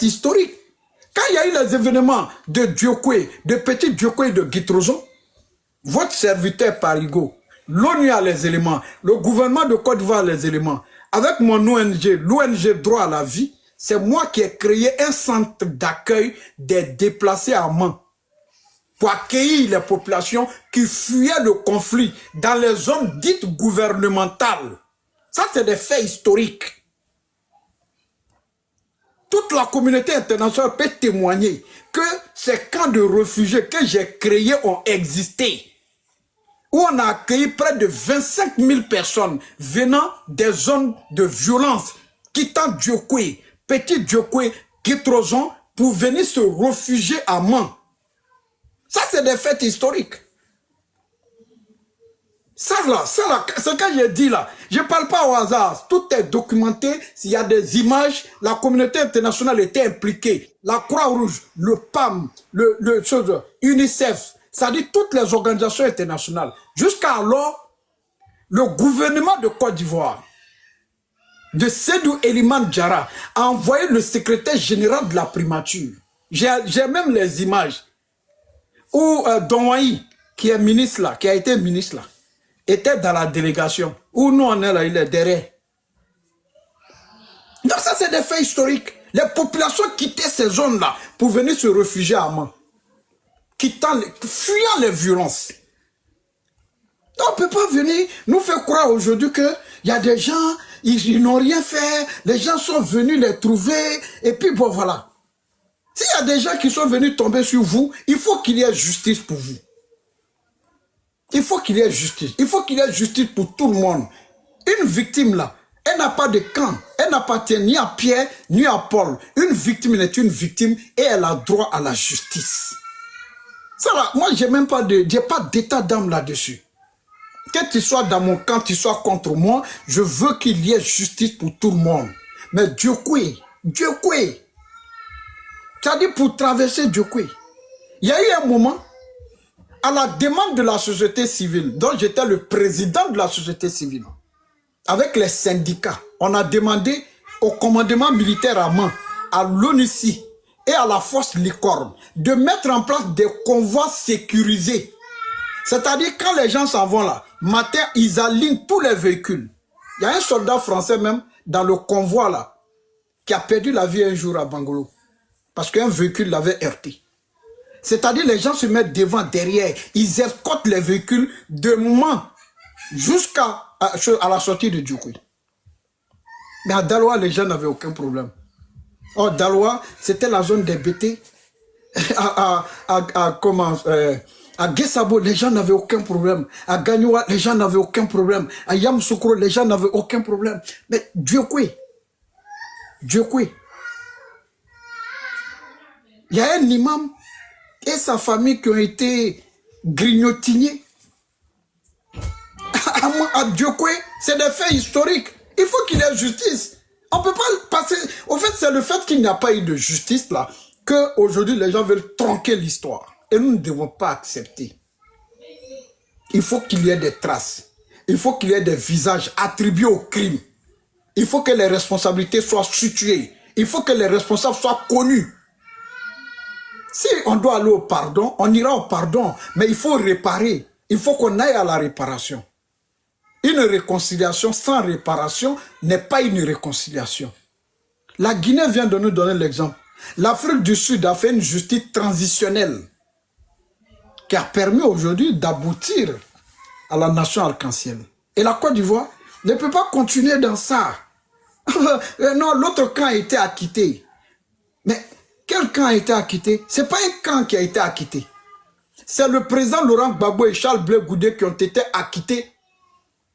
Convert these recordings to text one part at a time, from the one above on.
historique. Quand il y a eu les événements de Diokwe, de Petit Diokwe et de Guitroson, votre serviteur Parigo, l'ONU a les éléments, le gouvernement de Côte d'Ivoire a les éléments. Avec mon ONG, l'ONG Droit à la vie, c'est moi qui ai créé un centre d'accueil des déplacés à Mans pour accueillir les populations qui fuyaient le conflit dans les zones dites gouvernementales. Ça, c'est des faits historiques. Toute la communauté internationale peut témoigner que ces camps de réfugiés que j'ai créés ont existé. Où on a accueilli près de 25 000 personnes venant des zones de violence, quittant Diokwe, Petit Diokwe, Guitroson, pour venir se réfugier à Mans. Ça, c'est des faits historiques. Ça là, ce que j'ai dit là, je ne parle pas au hasard. Tout est documenté. S'il y a des images, la communauté internationale était impliquée. La Croix-Rouge, le PAM, UNICEF, c'est-à-dire toutes les organisations internationales. Jusqu'à alors, le gouvernement de Côte d'Ivoire, de Sédou Eliman Diarra, a envoyé le secrétaire général de la primature. J'ai même les images où Donwaï, qui est ministre là, qui a été ministre là, était dans la délégation. Où nous on est là, il est derrière. Donc ça c'est des faits historiques. Les populations quittaient ces zones-là pour venir se réfugier à Mans. Fuyant les violences. Donc on ne peut pas venir nous faire croire aujourd'hui qu'il y a des gens, ils n'ont rien fait, les gens sont venus les trouver, et puis bon voilà. S'il y a des gens qui sont venus tomber sur vous, il faut qu'il y ait justice pour vous. Il faut qu'il y ait justice. Il faut qu'il y ait justice pour tout le monde. Une victime là, elle n'a pas de camp. Elle n'appartient ni à Pierre, ni à Paul. Une victime est une victime et elle a droit à la justice. Ça là, moi j'ai même pas d'état d'âme là-dessus. Que tu sois dans mon camp, tu sois contre moi, je veux qu'il y ait justice pour tout le monde. Mais Diokwe, c'est-à-dire pour traverser Diokwe, il y a eu un moment, à la demande de la société civile, dont j'étais le président de la société civile, avec les syndicats, on a demandé au commandement militaire à Mans, à l'ONUCI et à la force Licorne de mettre en place des convois sécurisés. C'est-à-dire quand les gens s'en vont là, matin, ils alignent tous les véhicules. Il y a un soldat français même dans le convoi là, qui a perdu la vie un jour à Bangolo, parce qu'un véhicule l'avait heurté. C'est-à-dire les gens se mettent devant, derrière, ils escortent les véhicules de Mans jusqu'à la sortie de Diokwe. Mais à Daloa, les gens n'avaient aucun problème. Or, Daloa, c'était la zone des BT. À Guessabo, les gens n'avaient aucun problème. À Gagnoua, les gens n'avaient aucun problème. À Yamoussoukro, les gens n'avaient aucun problème. Mais Diokwe, il y a un imam et sa famille qui ont été grignotinés. À Diokwe, c'est des faits historiques. Il faut qu'il y ait justice. On ne peut pas passer... Au fait, c'est le fait qu'il n'y a pas eu de justice là, qu'aujourd'hui les gens veulent tronquer l'histoire. Et nous ne devons pas accepter. Il faut qu'il y ait des traces. Il faut qu'il y ait des visages attribués au crime. Il faut que les responsabilités soient situées. Il faut que les responsables soient connus. Si on doit aller au pardon, on ira au pardon. Mais il faut réparer. Il faut qu'on aille à la réparation. Une réconciliation sans réparation n'est pas une réconciliation. La Guinée vient de nous donner l'exemple. L'Afrique du Sud a fait une justice transitionnelle qui a permis aujourd'hui d'aboutir à la nation arc-en-ciel. Et la Côte d'Ivoire ne peut pas continuer dans ça. Non, l'autre camp a été acquitté. Mais quel camp a été acquitté? Ce n'est pas un camp qui a été acquitté. C'est le président Laurent Gbagbo et Charles Blé Goudé qui ont été acquittés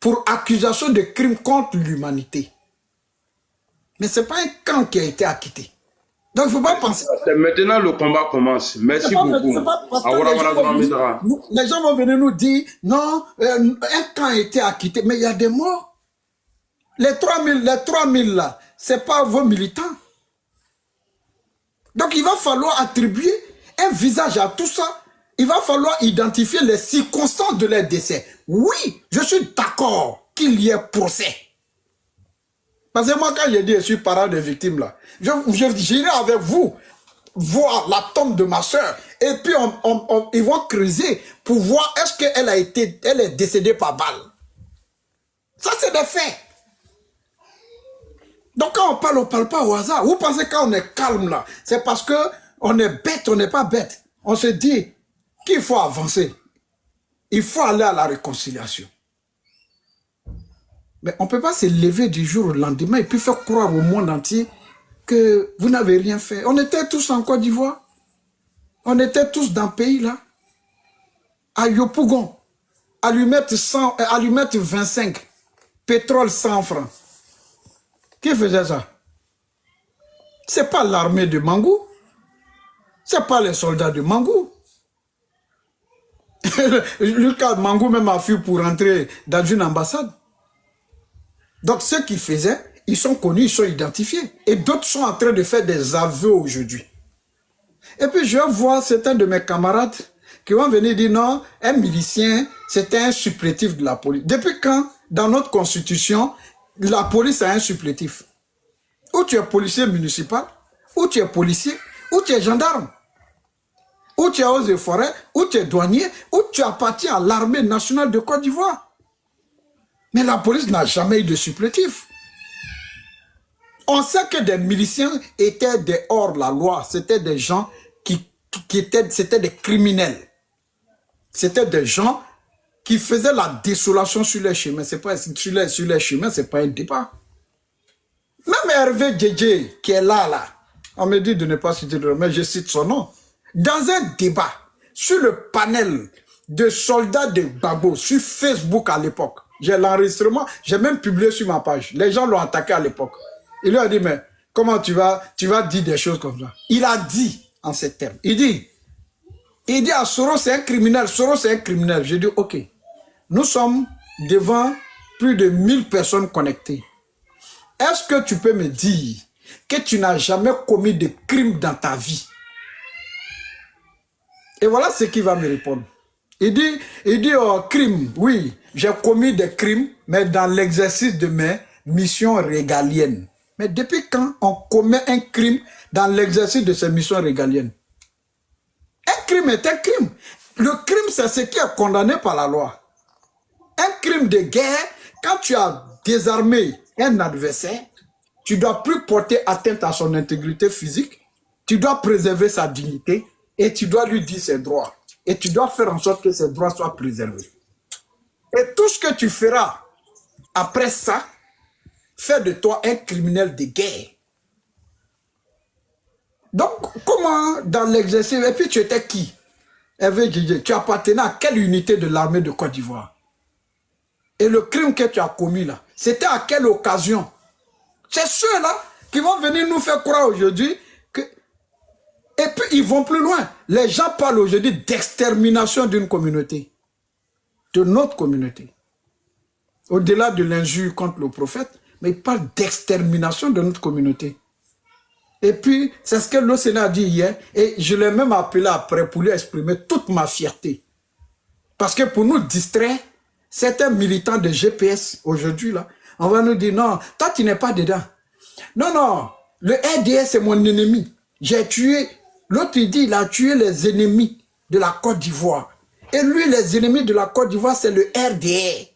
pour accusation de crimes contre l'humanité. Mais ce n'est pas un camp qui a été acquitté. Donc il ne faut pas penser... C'est maintenant le combat commence. Merci beaucoup. Les gens vont venir nous dire, non, un camp a été acquitté, mais il y a des morts. Les 3000 là, ce n'est pas vos militants. Donc il va falloir attribuer un visage à tout ça. Il va falloir identifier les circonstances de leur décès. Oui, je suis d'accord qu'il y ait procès. Parce que moi, quand j'ai dit je suis parent de victimes, là, j'irai avec vous voir la tombe de ma soeur. Et puis, ils vont creuser pour voir est-ce qu'elle elle est décédée par balle. Ça, c'est des faits. Donc, quand on parle pas au hasard. Vous pensez quand on est calme, là, c'est parce que on est bête, on n'est pas bête. On se dit qu'il faut avancer. Il faut aller à la réconciliation. Mais on ne peut pas se lever du jour au lendemain et puis faire croire au monde entier que vous n'avez rien fait. On était tous en Côte d'Ivoire. On était tous dans le pays là. À Yopougon. Allumette 25. Pétrole 100 francs. Qui faisait ça? Ce n'est pas l'armée de Mangou. Ce n'est pas les soldats de Mangou. Lucas Mangou même a fui pour entrer dans une ambassade. Donc ceux qui faisaient, ils sont connus, ils sont identifiés. Et d'autres sont en train de faire des aveux aujourd'hui. Et puis je vois certains de mes camarades qui vont venir dire non, un milicien, c'était un supplétif de la police. Depuis quand, dans notre constitution, la police a un supplétif? Ou tu es policier municipal, ou tu es policier, ou tu es gendarme, ou tu es eaux et forêts, ou tu es douanier, ou tu appartiens à l'armée nationale de Côte d'Ivoire. Mais la police n'a jamais eu de supplétif. On sait que des miliciens étaient des hors-la-loi. C'était des gens c'était des criminels. C'était des gens qui faisaient la désolation sur les chemins. C'est pas sur les chemins, c'est pas un débat. Même Hervé Djedje, qui est là, on me dit de ne pas citer le nom, mais je cite son nom. Dans un débat sur le panel de soldats de Gbagbo sur Facebook à l'époque, j'ai l'enregistrement, j'ai même publié sur ma page. Les gens l'ont attaqué à l'époque. Il lui a dit, mais comment tu vas dire des choses comme ça? Il a dit en ces termes. Il dit à Soro, c'est un criminel. Soro, c'est un criminel. J'ai dit, ok, nous sommes devant plus de 1000 personnes connectées. Est-ce que tu peux me dire que tu n'as jamais commis de crime dans ta vie? Et voilà ce qu'il va me répondre. Il dit, oh, crime, oui, j'ai commis des crimes, mais dans l'exercice de mes missions régaliennes. Mais depuis quand on commet un crime dans l'exercice de ses missions régaliennes? Un crime est un crime. Le crime, c'est ce qui est condamné par la loi. Un crime de guerre, quand tu as désarmé un adversaire, tu ne dois plus porter atteinte à son intégrité physique, tu dois préserver sa dignité et tu dois lui dire ses droits. Et tu dois faire en sorte que ses droits soient préservés. Et tout ce que tu feras après ça, fait de toi un criminel de guerre. Donc, comment dans l'exercice, et puis tu étais qui? Tu appartenais à quelle unité de l'armée de Côte d'Ivoire? Et le crime que tu as commis là, c'était à quelle occasion? C'est ceux-là qui vont venir nous faire croire aujourd'hui que... Et puis ils vont plus loin. Les gens parlent aujourd'hui d'extermination d'une communauté. De notre communauté. Au-delà de l'injure contre le prophète, mais ils parlent d'extermination de notre communauté. Et puis, c'est ce que le Sénat a dit hier, et je l'ai même appelé après pour lui exprimer toute ma fierté. Parce que pour nous distraire, certains militants de GPS, aujourd'hui, là, on va nous dire, non, toi, tu n'es pas dedans. Non, non, le RDS, c'est mon ennemi. J'ai tué, l'autre, il dit, il a tué les ennemis de la Côte d'Ivoire. Et lui, les ennemis de la Côte d'Ivoire, c'est le RDR.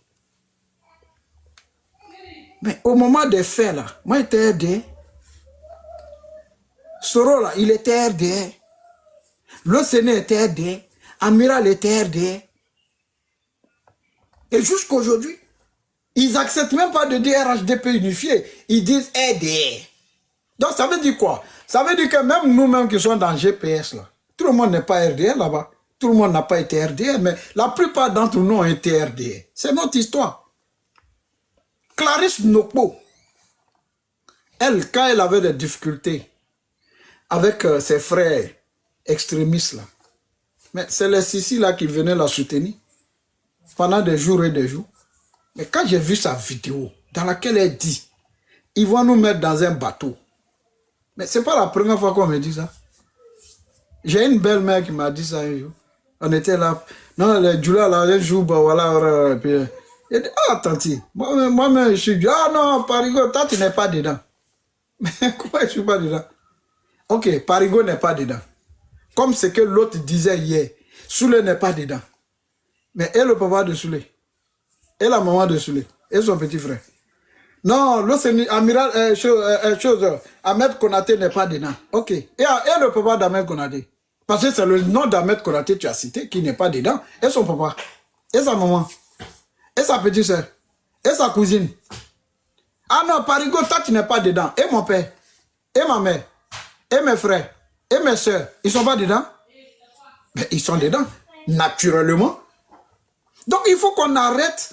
Mais au moment des faits, là, moi, j'étais RDR. Soro, là, il était RDR. L'Océanie était RDR. Amiral était RDR. Et jusqu'aujourd'hui, ils n'acceptent même pas de dire RHDP unifié. Ils disent RDR. Donc, ça veut dire quoi? Ça veut dire que même nous-mêmes qui sommes dans GPS, là, tout le monde n'est pas RDR là-bas. Tout le monde n'a pas été RDR, mais la plupart d'entre nous ont été RDR. C'est notre histoire. Clarisse Nokpo, elle, quand elle avait des difficultés avec ses frères extrémistes, là, mais c'est les Sissi là qui venaient la soutenir pendant des jours et des jours. Mais quand j'ai vu sa vidéo dans laquelle elle dit, ils vont nous mettre dans un bateau. Mais c'est pas la première fois qu'on me dit ça. J'ai une belle-mère qui m'a dit ça un jour. On était là. Non, les Djoula, là, un jour, bah, voilà, Il dit, ah, tanti, moi-même, je suis dit, ah non, Parigo, toi, tu n'es pas dedans. Mais comment je ne suis pas dedans? Ok, Parigo n'est pas dedans. Comme ce que l'autre disait hier, Soulé n'est pas dedans. Mais et le papa de Soulé, et la maman de Soulé, et son petit frère. Non, l'autre amiral, Ahmed Konaté n'est pas dedans. Ok. Et le papa d'Ahmed Konaté. Parce que c'est le nom d'Ahmed Konaté que tu as cité qui n'est pas dedans. Et son papa. Et sa maman. Et sa petite soeur. Et sa cousine. Ah non, Parigo, toi tu n'es pas dedans. Et mon père. Et ma mère. Et mes frères. Et mes soeurs. Ils ne sont pas dedans? Mais ils sont dedans. Naturellement. Donc il faut qu'on arrête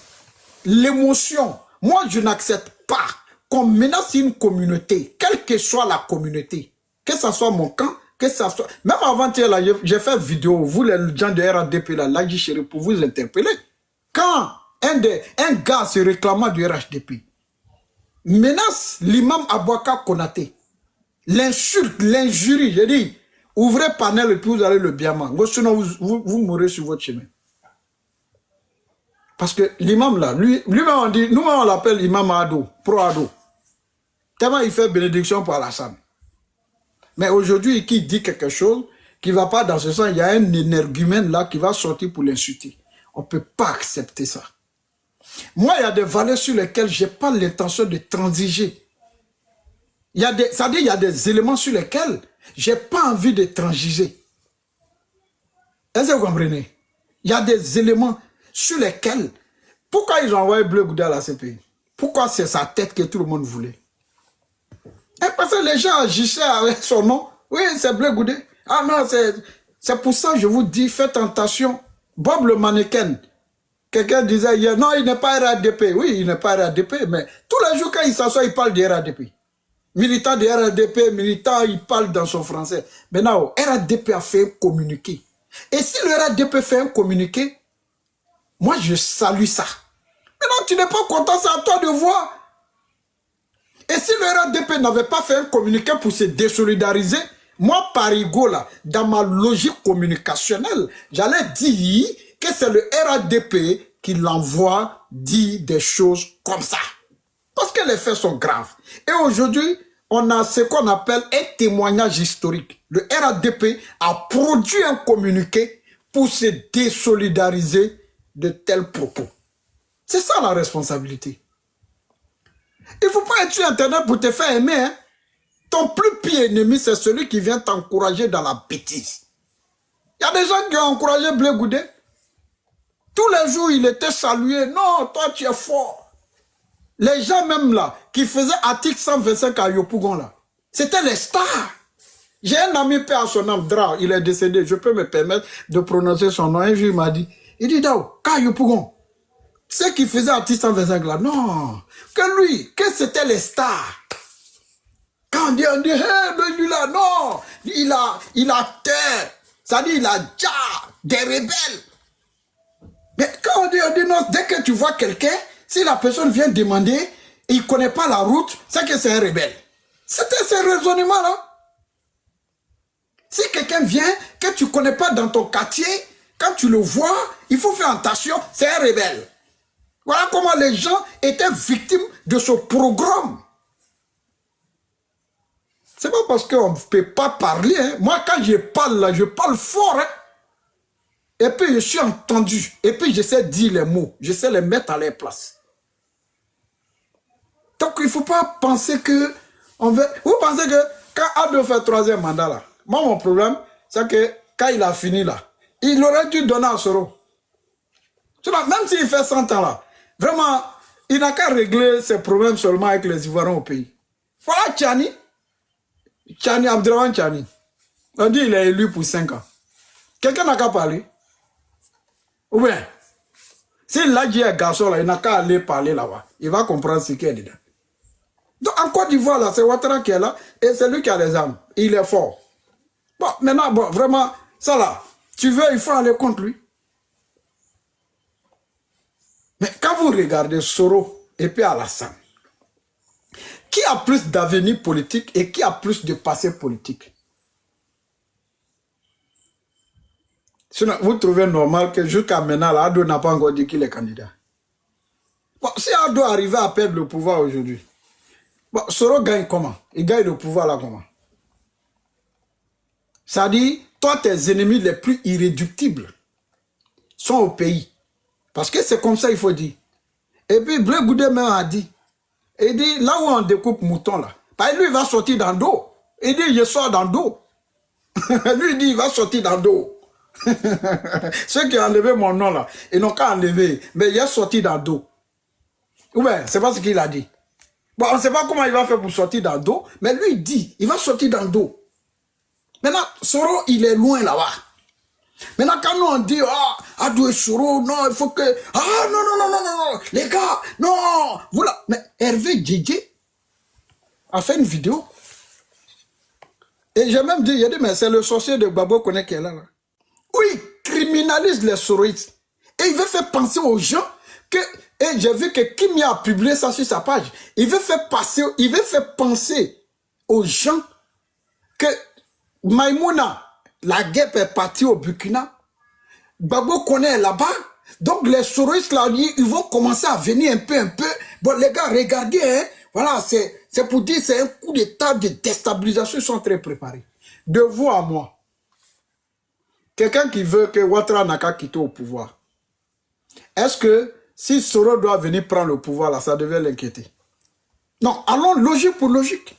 l'émotion. Moi, je n'accepte pas qu'on menace une communauté, quelle que soit la communauté, que ce soit mon camp, que ça soit... Même avant-hier, là, j'ai fait une vidéo, vous les gens de RHDP, là, chéri, pour vous interpeller. Quand un gars se réclamant du RHDP menace l'imam Abouaka Konaté, l'insulte, l'injurie, j'ai dit, ouvrez panel et puis vous allez le biama. Sinon, vous mourrez sur votre chemin. Parce que l'imam là, lui-même on dit, nous on l'appelle imam Ado, pro-Ado. Tellement il fait bénédiction pour Alassane. Mais aujourd'hui, qui dit quelque chose qui ne va pas dans ce sens, il y a un énergumène là qui va sortir pour l'insulter. On ne peut pas accepter ça. Moi, il y a des valeurs sur lesquelles je n'ai pas l'intention de transiger. C'est-à-dire, il y a des éléments sur lesquels je n'ai pas envie de transiger. Est-ce que vous comprenez? Il y a des éléments sur lesquels, pourquoi ils ont envoyé Bleu Goudé à la CPI? Pourquoi c'est sa tête que tout le monde voulait? Et parce que les gens agissaient avec son nom. Oui, c'est Bleu Goudé. Ah non, c'est pour ça que je vous dis, faites attention. Bob le mannequin, quelqu'un disait hier, non, il n'est pas RADP. Oui, il n'est pas RADP, mais tous les jours quand il s'assoit, il parle de RADP. Militant de RADP, militant, il parle dans son français. Maintenant, RADP a fait un communiqué. Et si le RADP fait un communiqué, moi, je salue ça. Maintenant, tu n'es pas content, c'est à toi de voir. Et si le RADP n'avait pas fait un communiqué pour se désolidariser, moi, Parigo, là, dans ma logique communicationnelle, j'allais dire que c'est le RADP qui l'envoie dire des choses comme ça. Parce que les faits sont graves. Et aujourd'hui, on a ce qu'on appelle un témoignage historique. Le RADP a produit un communiqué pour se désolidariser de tels propos. C'est ça la responsabilité. Il ne faut pas être sur Internet pour te faire aimer. Hein. Ton plus pire ennemi, c'est celui qui vient t'encourager dans la bêtise. Il y a des gens qui ont encouragé Bleu Goudé. Tous les jours, il était salué. Non, toi, tu es fort. Les gens même là, qui faisaient article 125 à Yopougon là, c'était les stars. J'ai un ami père à son âme, Dra, il est décédé. Je peux me permettre de prononcer son nom. Un jour, il m'a dit, Dao, quand Yopougon, ceux qui faisaient article 125 là, non, que lui, que c'était les stars. Quand on dit, hey, lui là, non, il a terre, c'est-à-dire il a déjà des rebelles. Mais quand on dit non, dès que tu vois quelqu'un, si la personne vient demander, et il ne connaît pas la route, c'est que c'est un rebelle. C'était ce raisonnement-là. Si quelqu'un vient, que tu ne connais pas dans ton quartier, quand tu le vois, il faut faire attention, c'est un rebelle. Voilà comment les gens étaient victimes de ce programme. C'est pas parce qu'on ne peut pas parler. Hein. Moi, quand je parle là, je parle fort. Hein. Et puis, je suis entendu. Et puis, je sais dire les mots. Je sais les mettre à leur place. Donc, il ne faut pas penser que... Vous pensez que quand Ado fait 3e mandat là, moi, mon problème, c'est que quand il a fini là, il aurait dû donner à Soro. Même s'il fait 100 ans là, vraiment, il n'a qu'à régler ses problèmes seulement avec les Ivoiriens au pays. Voilà Tchani. Tchani, Abdraman Tchani. On dit qu'il est élu pour 5 ans. Quelqu'un n'a qu'à parler. Ou bien, s'il a dit un garçon là, il n'a qu'à aller parler là-bas. Il va comprendre ce qu'il y a dedans. Donc en Côte d'Ivoire là, c'est Ouattara qui est là et c'est lui qui a les armes. Il est fort. Bon, maintenant, bon, vraiment, ça là, tu veux, il faut aller contre lui. Mais quand vous regardez Soro et puis Alassane, qui a plus d'avenir politique et qui a plus de passé politique? Sinon, vous trouvez normal que jusqu'à maintenant, Ado n'a pas encore dit qu'il est candidat. Bon, si Ado arrivait à perdre le pouvoir aujourd'hui, bon, Soro gagne comment? Il gagne le pouvoir là comment? Ça dit, toi, tes ennemis les plus irréductibles sont au pays. Parce que c'est comme ça, il faut dire. Et puis, Blé Goudé même a dit, il dit, là où on découpe mouton, là, bah, lui, il va sortir dans le dos. Il dit, je sors dans le dos. Lui, il dit, il va sortir dans le dos. Ceux qui ont enlevé mon nom, là, ils n'ont qu'à enlever, mais il est sorti dans le dos. Ou bien, c'est pas ce qu'il a dit. Bon, on ne sait pas comment il va faire pour sortir dans le dos, mais lui, il dit, il va sortir dans le dos. Maintenant, Soro, il est loin là-bas. Maintenant, quand nous on dit, ah, Ado et Soro, non, il faut que, ah, non, non, non, non, non, non, les gars, non, voilà. Mais Hervé Djedje a fait une vidéo. Et j'ai même dit, il a dit, mais c'est le sorcier de Babo Koné qui est là, là. Où il criminalise les soroïstes. Et il veut faire penser aux gens que, et j'ai vu que Kimia a publié ça sur sa page, il veut faire penser aux gens que Maïmouna, la guêpe est partie au Burkina, Babo Koné est là-bas, donc les soroïstes là, ils vont commencer à venir un peu. Bon les gars, regardez, hein, voilà, c'est pour dire, c'est un coup d'état de déstabilisation, ils sont très préparés. De vous à moi, quelqu'un qui veut que Ouattara n'a qu'à quitter au pouvoir, est-ce que si Soro doit venir prendre le pouvoir là, ça devait l'inquiéter? Non, allons logique pour logique.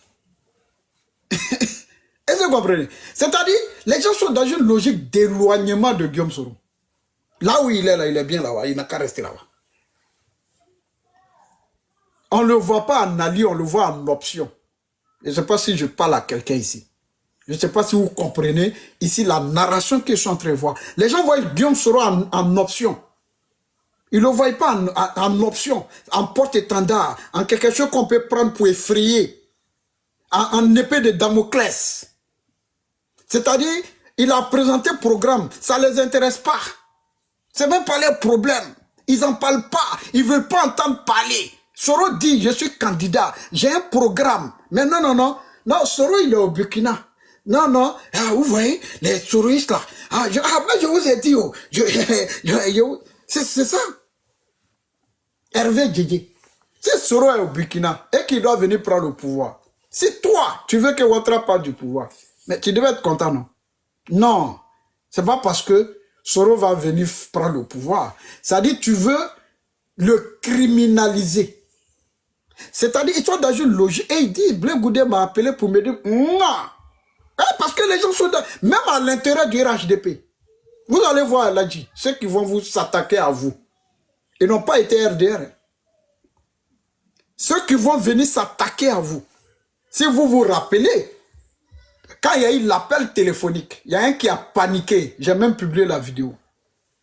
Est-ce que vous comprenez? C'est-à-dire, les gens sont dans une logique d'éloignement de Guillaume Soro. Là où il est là, il est bien là-bas, il n'a qu'à rester là-bas. On ne le voit pas en allié, on le voit en option. Je ne sais pas si je parle à quelqu'un ici. Je ne sais pas si vous comprenez ici la narration qu'ils sont en train de voir. Les gens voient Guillaume Soro en option. Ils ne le voient pas en option, en porte-étendard, en quelque chose qu'on peut prendre pour effrayer, en épée de Damoclès. C'est-à-dire, il a présenté un programme, ça ne les intéresse pas. Ce n'est même pas leur problème. Ils n'en parlent pas, ils ne veulent pas entendre parler. Soro dit, je suis candidat, j'ai un programme. Mais non, non, non, non, Soro il est au Burkina. Non, non, ah, vous voyez, les soroïstes là, mais je vous ai dit, oh, c'est ça. Hervé Djedje, si Soro est au Burkina et qu'il doit venir prendre le pouvoir, si toi, tu veux que Ouattara parte du pouvoir, mais tu devais être content, non? Non, c'est pas parce que Soro va venir prendre le pouvoir. C'est-à-dire, tu veux le criminaliser. C'est-à-dire, ils sont dans une logique. Et il dit, Blé Goudé m'a appelé pour me dire, non. Parce que les gens sont dans, même à l'intérieur du RHDP. Vous allez voir, Ladji, ceux qui vont vous s'attaquer à vous. Ils n'ont pas été RDR. Ceux qui vont venir s'attaquer à vous. Si vous vous rappelez, quand il y a eu l'appel téléphonique, il y a un qui a paniqué. J'ai même publié la vidéo.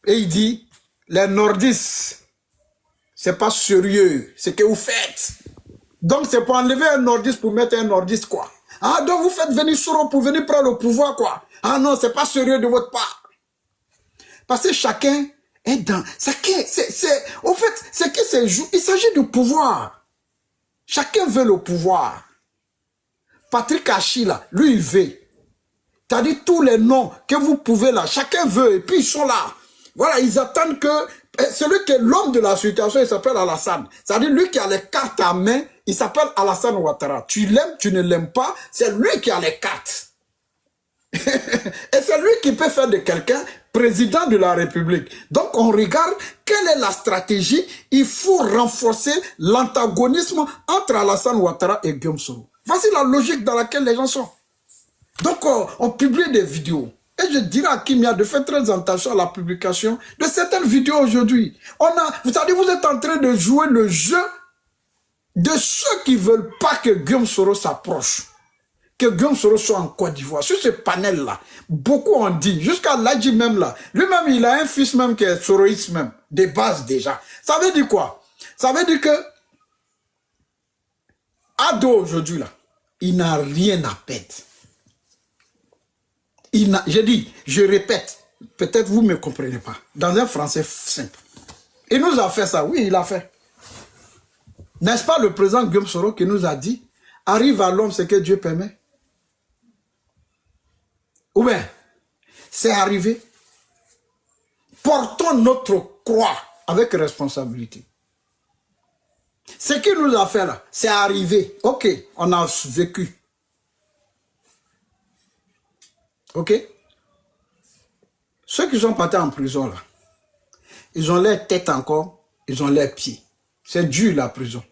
Et il dit, les nordistes, c'est pas sérieux ce que vous faites. Donc c'est pour enlever un nordiste pour mettre un nordiste quoi. Ah donc vous faites venir Soro pour venir prendre le pouvoir quoi. Ah non, c'est pas sérieux de votre part. Parce que chacun est dans... Au fait, c'est que c'est... Il s'agit de pouvoir. Chacun veut le pouvoir. Patrick Hachi là, lui il veut. C'est-à-dire tous les noms que vous pouvez là, chacun veut et puis ils sont là. Voilà, ils attendent que... Celui qui est l'homme de la situation, il s'appelle Alassane. C'est-à-dire lui qui a les cartes à main, il s'appelle Alassane Ouattara. Tu l'aimes, tu ne l'aimes pas, c'est lui qui a les cartes. Et c'est lui qui peut faire de quelqu'un président de la République. Donc on regarde quelle est la stratégie. Il faut renforcer l'antagonisme entre Alassane Ouattara et Guillaume Soro. Voici la logique dans laquelle les gens sont. Donc on publie des vidéos. Et je dirais à Kimia de faire très attention à la publication de certaines vidéos aujourd'hui. Vous savez, vous êtes en train de jouer le jeu de ceux qui ne veulent pas que Guillaume Soro s'approche. Que Guillaume Soro soit en Côte d'Ivoire. Sur ce panel-là, beaucoup ont dit, jusqu'à Ladji même là, lui-même il a un fils même qui est soroïste même, de base déjà. Ça veut dire quoi? Ça veut dire que Ado aujourd'hui là, il n'a rien à perdre. Je dis, je répète, peut-être vous ne me comprenez pas, dans un français simple. Il nous a fait ça, oui, il a fait. N'est-ce pas le président Guillaume Soro qui nous a dit, arrive à l'homme ce que Dieu permet? Ou bien, c'est arrivé. Portons notre croix avec responsabilité. Ce qu'il nous a fait là, c'est arrivé. Ok, on a vécu. Ok? Ceux qui sont partis en prison là, ils ont les têtes encore, ils ont les pieds. C'est dur la prison.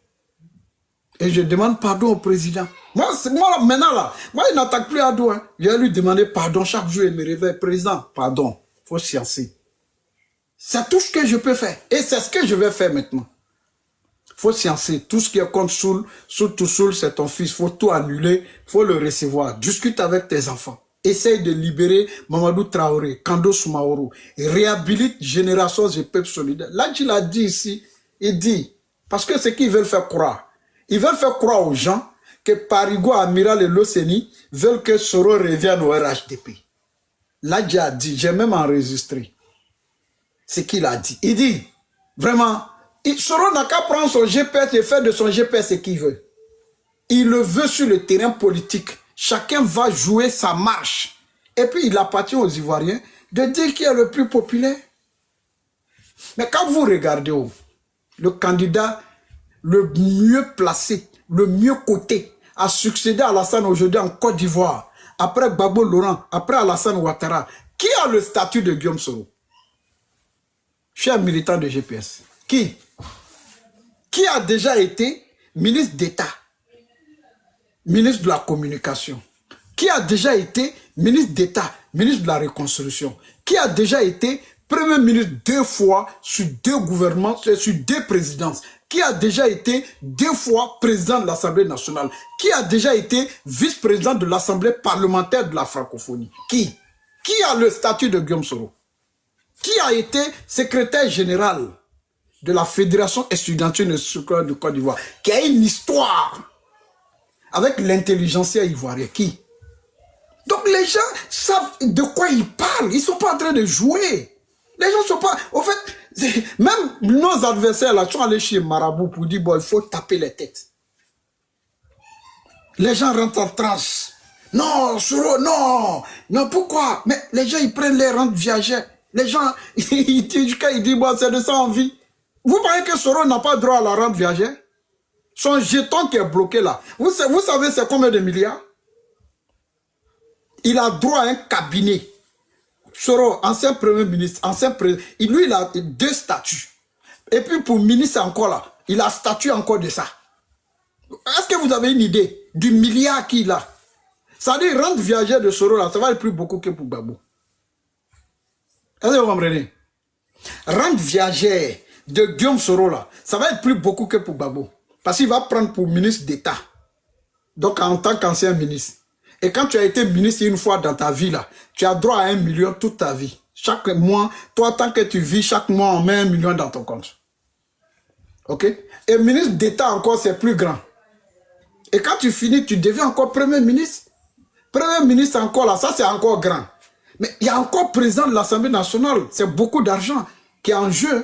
Et je demande pardon au président. Moi maintenant là, moi il n'attaque plus Ado. Hein. Je vais lui demander pardon chaque jour, il me réveille. Président, pardon, il faut sciencer. C'est tout ce que je peux faire. Et c'est ce que je vais faire maintenant. Il faut sciencer. Tout ce qui est contre Soul, c'est ton fils. Il faut tout annuler. Il faut le recevoir. Discute avec tes enfants. Essaye de libérer Mamadou Traoré, Kando Soumaoro. Réhabilite Génération et Peuple Solidaire. Là, tu l'as dit ici. Il dit, parce que c'est qu'ils veulent faire croire. Ils veulent faire croire aux gens que Parigo, Amiral et Loseni veulent que Soro revienne au RHDP. Là, tu as dit, j'ai même enregistré ce qu'il a dit. Il dit, vraiment, Soro n'a qu'à prendre son GPS et faire de son GPS ce qu'il veut. Il le veut sur le terrain politique. Chacun va jouer sa marche. Et puis, il appartient aux Ivoiriens de dire qui est le plus populaire. Mais quand vous regardez le candidat le mieux placé, le mieux coté, a succédé à Alassane aujourd'hui en Côte d'Ivoire, après Gbagbo Laurent, après Alassane Ouattara, qui a le statut de Guillaume Soro? Je suis un militant de GPS. Qui a déjà été ministre d'État, ministre de la Communication, qui a déjà été ministre d'État, ministre de la Reconstruction, qui a déjà été Premier ministre 2 fois sur 2 gouvernements, sur 2 présidences, qui a déjà été 2 fois président de l'Assemblée nationale, qui a déjà été vice-président de l'Assemblée parlementaire de la francophonie. Qui a le statut de Guillaume Soro? Qui a été secrétaire général de la Fédération estudiantine de Côte d'Ivoire, qui a une histoire avec l'intelligentsia ivoirienne? Qui? Donc les gens savent de quoi ils parlent. Ils ne sont pas en train de jouer. Les gens ne sont pas... Au fait, même nos adversaires là sont allés chez Marabout pour dire, bon, il faut taper les têtes. Les gens rentrent en transe. Non, Soro, non. Non, pourquoi? Mais les gens, ils prennent les rentes viagères. Les gens, ils disent, bon, c'est de ça en vie. Vous croyez que Soro n'a pas droit à la rente viagère? Son jeton qui est bloqué là. Vous savez c'est combien de milliards? Il a droit à un cabinet. Soro, ancien premier ministre, lui, il a 2 statuts. Et puis pour ministre encore là, il a statut encore de ça. Est-ce que vous avez une idée du milliard qu'il a? Ça dit, rente viagère de Soro là, ça va être plus beaucoup que pour Gbagbo. Est-ce que vous comprenez? Rente viagère de Guillaume Soro là, ça va être plus beaucoup que pour Gbagbo. Parce qu'il va prendre pour ministre d'État. Donc en tant qu'ancien ministre. Et quand tu as été ministre une fois dans ta vie là, tu as droit à 1 million toute ta vie. Chaque mois, toi tant que tu vis, chaque mois on met 1 million dans ton compte. Ok? Et ministre d'État encore c'est plus grand. Et quand tu finis, tu deviens encore premier ministre. Premier ministre encore là, ça c'est encore grand. Mais il y a encore président de l'Assemblée nationale. C'est beaucoup d'argent qui est en jeu.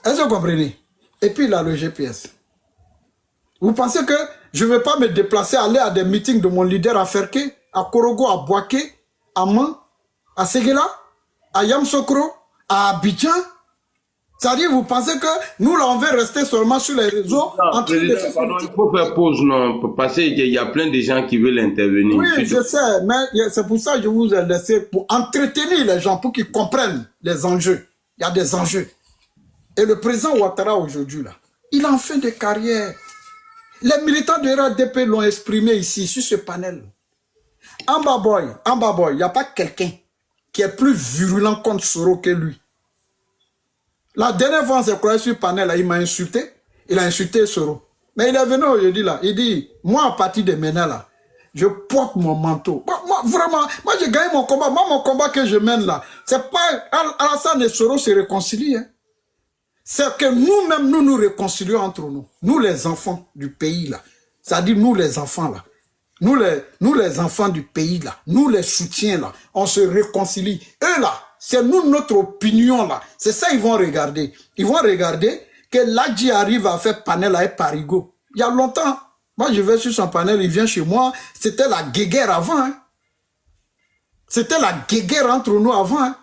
Est-ce que vous comprenez? Et puis il a le GPS. Vous pensez que je ne vais pas me déplacer, aller à des meetings de mon leader à Ferké, à Korogo, à Boaké, à Man, à Séguéla, à Yamsokro, à Abidjan? C'est-à-dire, vous pensez que nous, là, on va rester seulement sur les réseaux en train de faire il faut faire pause, non, parce qu'il y a plein de gens qui veulent intervenir. Oui, je sais, mais c'est pour ça que je vous ai laissé pour entretenir les gens, pour qu'ils comprennent les enjeux. Il y a des enjeux. Et le président Ouattara, aujourd'hui, là, il est en fin de carrière. Les militants de RADP l'ont exprimé ici, sur ce panel. Amba Boy, il n'y a pas quelqu'un qui est plus virulent contre Soro que lui. La dernière fois, on s'est croisé sur le panel, là, il m'a insulté. Il a insulté Soro. Mais il est venu aujourd'hui, là. Il dit, moi, à partir de maintenant, là, je porte mon manteau. Moi, vraiment, moi, j'ai gagné mon combat. Moi, mon combat que je mène, là, c'est pas Alassane et Soro se réconcilient. Hein. C'est que nous-mêmes, nous nous réconcilions entre nous. Nous, les enfants du pays, là. C'est-à-dire, nous, les enfants, là. Nous, les enfants du pays, là. Nous, les soutiens, là. On se réconcilie. Eux, là, c'est nous, notre opinion, là. C'est ça ils vont regarder. Ils vont regarder que Ladji arrive à faire panel avec Parigo. Il y a longtemps. Moi, je vais sur son panel, il vient chez moi. C'était la guéguerre avant. Hein. C'était la guéguerre entre nous avant. Hein.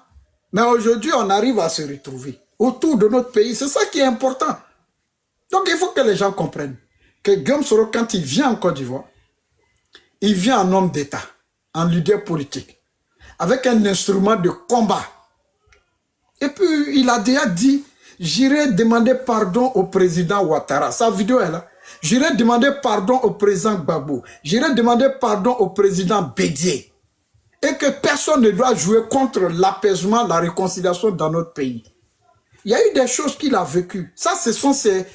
Mais aujourd'hui, on arrive à se retrouver autour de notre pays. C'est ça qui est important. Donc, il faut que les gens comprennent que Guillaume Soro, quand il vient en Côte d'Ivoire, il vient en homme d'État, en leader politique, avec un instrument de combat. Et puis, il a déjà dit, j'irai demander pardon au président Ouattara. Sa vidéo est là. J'irai demander pardon au président Gbagbo. J'irai demander pardon au président Bédié. Et que personne ne doit jouer contre l'apaisement, la réconciliation dans notre pays. Il y a eu des choses qu'il a vécues. Ça, ce sont ces...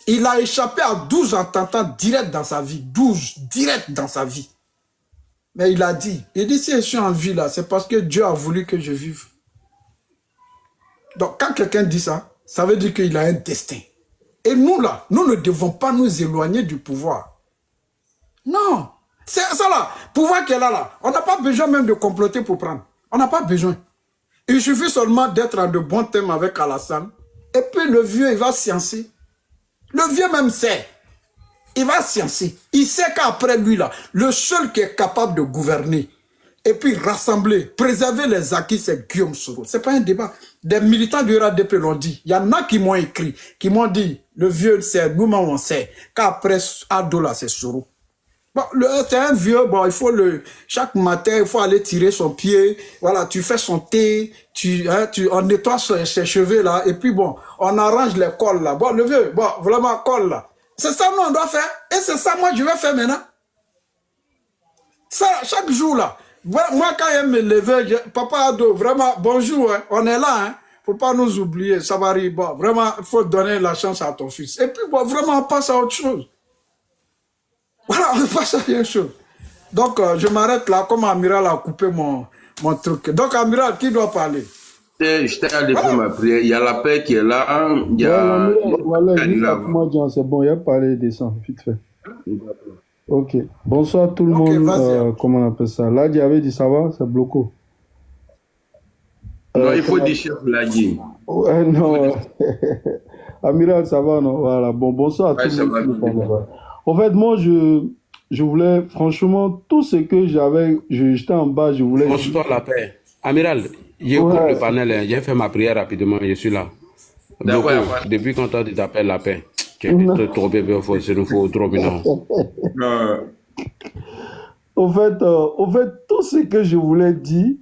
Il a échappé à 12 attentats directs dans sa vie. 12 directs dans sa vie. Mais il a dit, si je suis en vie là, c'est parce que Dieu a voulu que je vive. Donc quand quelqu'un dit ça, ça veut dire qu'il a un destin. Et nous là, nous ne devons pas nous éloigner du pouvoir. Non. C'est ça là, pouvoir qu'elle a là. On n'a pas besoin même de comploter pour prendre. On n'a pas besoin. Il suffit seulement d'être en de bons termes avec Alassane. Et puis le vieux, il va sciencer. Le vieux même sait. Il va sciencer. Il sait qu'après lui, là, le seul qui est capable de gouverner et puis rassembler, préserver les acquis, c'est Guillaume Soro. Ce n'est pas un débat. Des militants du RADP l'ont dit. Il y en a qui m'ont écrit, qui m'ont dit, le vieux sait, nous-mêmes on sait, qu'après Ado, là, c'est Soro. Bon, c'est un vieux, bon, il faut chaque matin, il faut aller tirer son pied, voilà, tu fais son thé, on nettoie ses cheveux, là, et puis bon, on arrange les cols, là. Bon, le vieux, bon, vraiment, col, là. C'est ça, nous, on doit faire. Et c'est ça, moi, je vais faire maintenant. Ça, chaque jour, là. Moi, quand il me lever, papa Ado, vraiment, bonjour, hein, on est là, hein. Faut pas nous oublier, ça va arriver. Bon, vraiment, il faut donner la chance à ton fils. Et puis, bon, vraiment, on passe à autre chose. Voilà, on passe à autre chose. Donc, je m'arrête là, comme Amiral a coupé mon truc. Donc, Amiral, qui doit parler? Je t'ai allé faire ma prière. Il y a la paix qui est là. Il y a... Voilà, c'est bon, il y a parlé de ça, vite fait. Ok. Bonsoir tout le monde. Comment on appelle ça? Là, il y avait dit ça va, c'est bloqué. Non, il faut dire chef Ladi. Non. Amiral, ça va, non? Voilà. Bon, bonsoir à tout le monde. En fait, moi, je voulais, franchement, tout ce que j'avais, j'étais en bas, je voulais... Bonsoir la paix. Amiral, j'écoute le panel, j'ai fait ma prière rapidement, je suis là. Depuis quand on t'appelle la paix, trop bébé, il nous faut trop bien. Au fait, tout ce que je voulais dire,